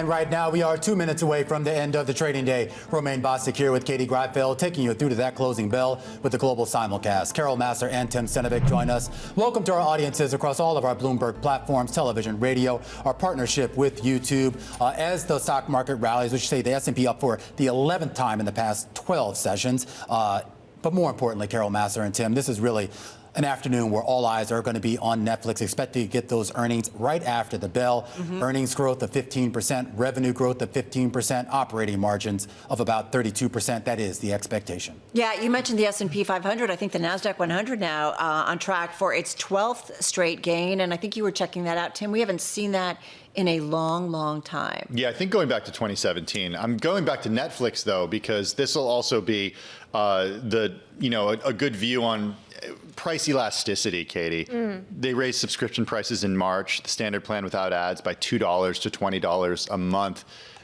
And right now, we are 2 minutes away from the end of the trading day. Romaine Bostick here with Katie Greifeld, taking you through to that closing bell with the global simulcast. Carol Massar and Tim Stenovec join us. Welcome to our audiences across all of our Bloomberg platforms, television, radio, our partnership with YouTube. As the stock market rallies, we should say the S&P up for the 11th time in the past 12 sessions. But more importantly, Carol Massar and Tim, this is really an afternoon where all eyes are going to be on Netflix, expecting to get those earnings right after the bell. Earnings growth of 15%, revenue growth of 15%, operating margins of about 32%. That is the expectation. Yeah, you mentioned the S&P 500. I think the NASDAQ 100 now on track for its 12th straight gain. And I think you were checking that out, Tim. We haven't seen that in a long, long time. Yeah, I think going back to 2017. I'm going back to Netflix, though, because this will also be a good view on price elasticity, Katie. They raised subscription prices in March, the standard plan without ads, by $2 to $20 a month.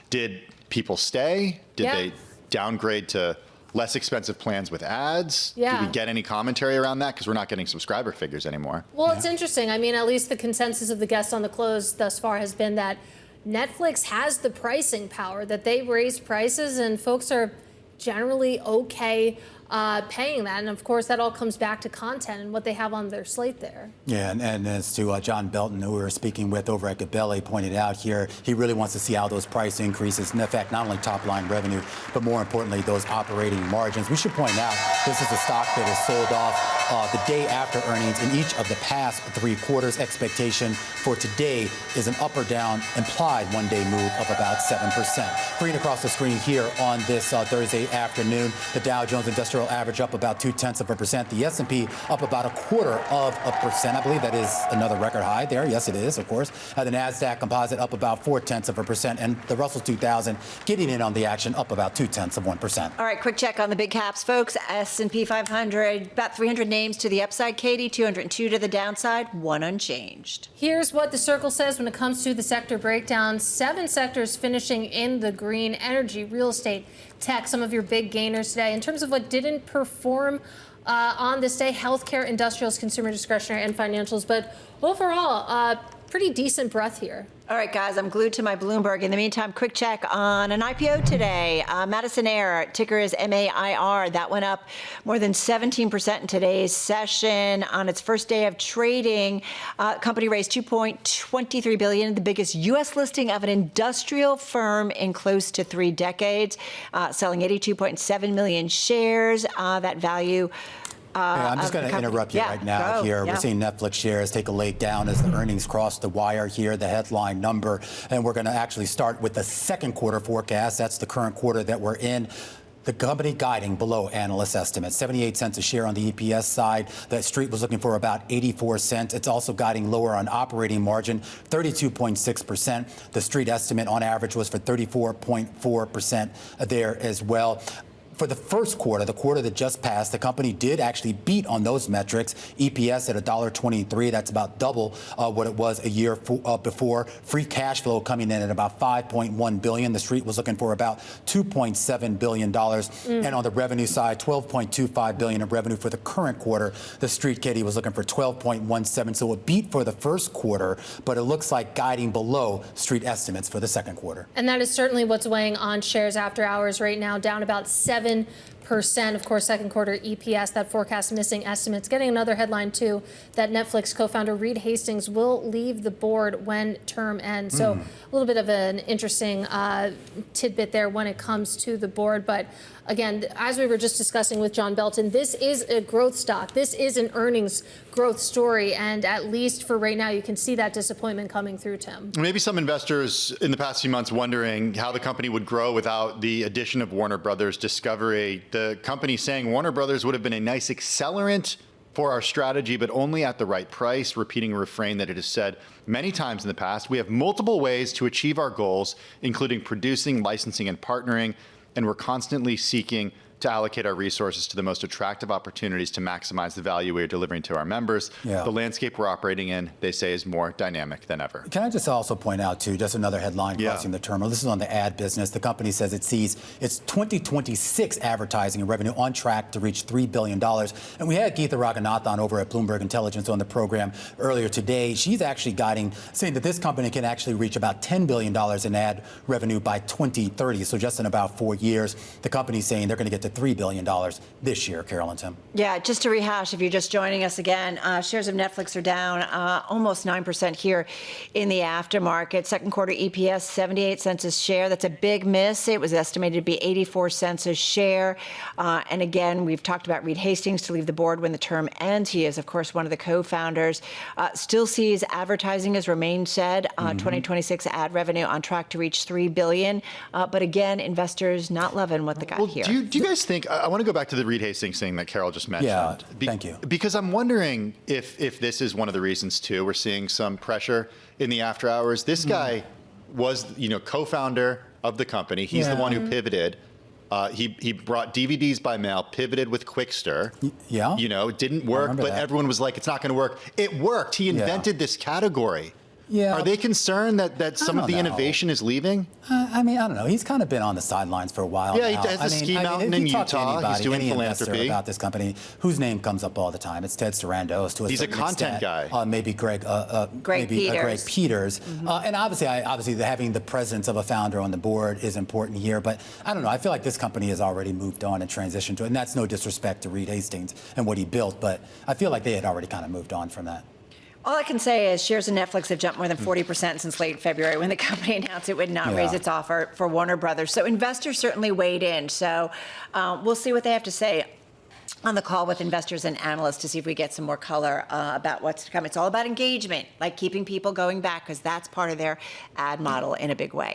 Did people stay? Did they downgrade to less expensive plans with ads? Did we get any commentary around that? Because we're not getting subscriber figures anymore. Well, it's interesting. I mean, at least the consensus of the guests on the close thus far has been that Netflix has the pricing power, that they raise prices and folks are generally okay paying that. And of course, that all comes back to content and what they have on their slate there. Yeah, and as to John Belton, who we were speaking with over at Gabelli, pointed out here, he really wants to see how those price increases and affect not only top line revenue, but more importantly, those operating margins. We should point out this is a stock that is sold off the day after earnings in each of the past 3 quarters. Expectation for today is an up or down implied one-day move of about 7%. Green across the screen here on this Thursday afternoon. The Dow Jones Industrial Average up about 0.2%. The S&P up about 0.25%. I believe that is another record high there. Yes, it is, of course. The NASDAQ Composite up about 0.4%, and the Russell 2000 getting in on the action up about 0.2%. All right, quick check on the big caps, folks. S&P 500, about 300 names to the upside, Katie, 202 to the downside, 1 unchanged. Here's what the Circle says when it comes to the sector breakdown. 7 sectors finishing in the green: energy, real estate, tech, some of your big gainers today. In terms of what didn't perform on this day, healthcare, industrials, consumer discretionary, and financials. But overall, pretty decent breath here. All right, guys, I'm glued to my Bloomberg. In the meantime, quick check on an IPO today. Madison Air, ticker is MAIR. That went up more than 17% in today's session. On its first day of trading, company raised $2.23 billion, the biggest U.S. listing of an industrial firm in close to 3 decades, selling 82.7 million shares. That value. I'm just going to interrupt you right now here. We're seeing Netflix shares take a leg down as the earnings cross the wire here, the headline number. And we're going to actually start with the second quarter forecast. That's the current quarter that we're in. The company guiding below analyst estimates, 78 cents a share on the EPS side. The street was looking for about 84 cents. It's also guiding lower on operating margin, 32.6%. The street estimate on average was for 34.4% there as well. For the first quarter, the quarter that just passed, the company did actually beat on those metrics. EPS at $1.23. That's about double what it was a year before. Free cash flow coming in at about $5.1 billion. The street was looking for about $2.7 billion. And on the revenue side, $12.25 billion of revenue for the current quarter. The street, Katie, was looking for $12.17. So a beat for the first quarter, but it looks like guiding below street estimates for the second quarter. And that is certainly what's weighing on shares after hours right now, down about 7%. Of course, second quarter EPS, that forecast missing estimates. Getting another headline, too, that Netflix co-founder Reed Hastings will leave the board when term ends. So a little bit of an interesting tidbit there when it comes to the board. But again, as we were just discussing with John Belton, this is a growth stock. This is an earnings growth story. And at least for right now, you can see that disappointment coming through, Tim. Maybe some investors in the past few months wondering how the company would grow without the addition of Warner Brothers Discovery. The company saying Warner Brothers would have been a nice accelerant for our strategy, but only at the right price, repeating a refrain that it has said many times in the past. We have multiple ways to achieve our goals, including producing, licensing, and partnering, and we're constantly seeking to allocate our resources to the most attractive opportunities to maximize the value we are delivering to our members. Yeah. The landscape we're operating in, they say, is more dynamic than ever. Can I just also point out, too, just another headline crossing the terminal. This is on the ad business. The company says it sees its 2026 advertising and revenue on track to reach $3 billion. And we had Geetha Raghunathan over at Bloomberg Intelligence on the program earlier today. She's actually saying that this company can actually reach about $10 billion in ad revenue by 2030. So just in about 4 years, the company's saying they're going to get to $3 billion this year, Carol and Tim. Yeah, just to rehash, if you're just joining us again, shares of Netflix are down almost 9% here in the aftermarket. Second quarter EPS, 78 cents a share. That's a big miss. It was estimated to be 84 cents a share. And again, we've talked about Reed Hastings to leave the board when the term ends. He is, of course, one of the co-founders. Still sees advertising, as Romaine said, 2026 ad revenue on track to reach $3 billion. But again, investors not loving what they got here. Do you guys think, I want to go back to the Reed Hastings thing that Carol just mentioned. Yeah, thank you. Because I'm wondering if this is one of the reasons, too, we're seeing some pressure in the after hours. This guy was, co-founder of the company. He's the one who pivoted. He brought DVDs by mail, pivoted with Quickster. Yeah. It didn't work, but everyone was like, it's not going to work. It worked. He invented this category. Yeah. Are they concerned that some of the innovation is leaving? I don't know. He's kind of been on the sidelines for a while now. He has a ski mountain in Utah. He's doing philanthropy. About this company, whose name comes up all the time. It's Ted Sarandos. He's a content guy. Maybe Greg Peters. And obviously, having the presence of a founder on the board is important here. But I don't know. I feel like this company has already moved on and transitioned to it. And that's no disrespect to Reed Hastings and what he built. But I feel like they had already kind of moved on from that. All I can say is shares of Netflix have jumped more than 40% since late February when the company announced it would not raise its offer for Warner Brothers. So investors certainly weighed in. So we'll see what they have to say on the call with investors and analysts to see if we get some more color about what's to come. It's all about engagement, like keeping people going back, because that's part of their ad model in a big way.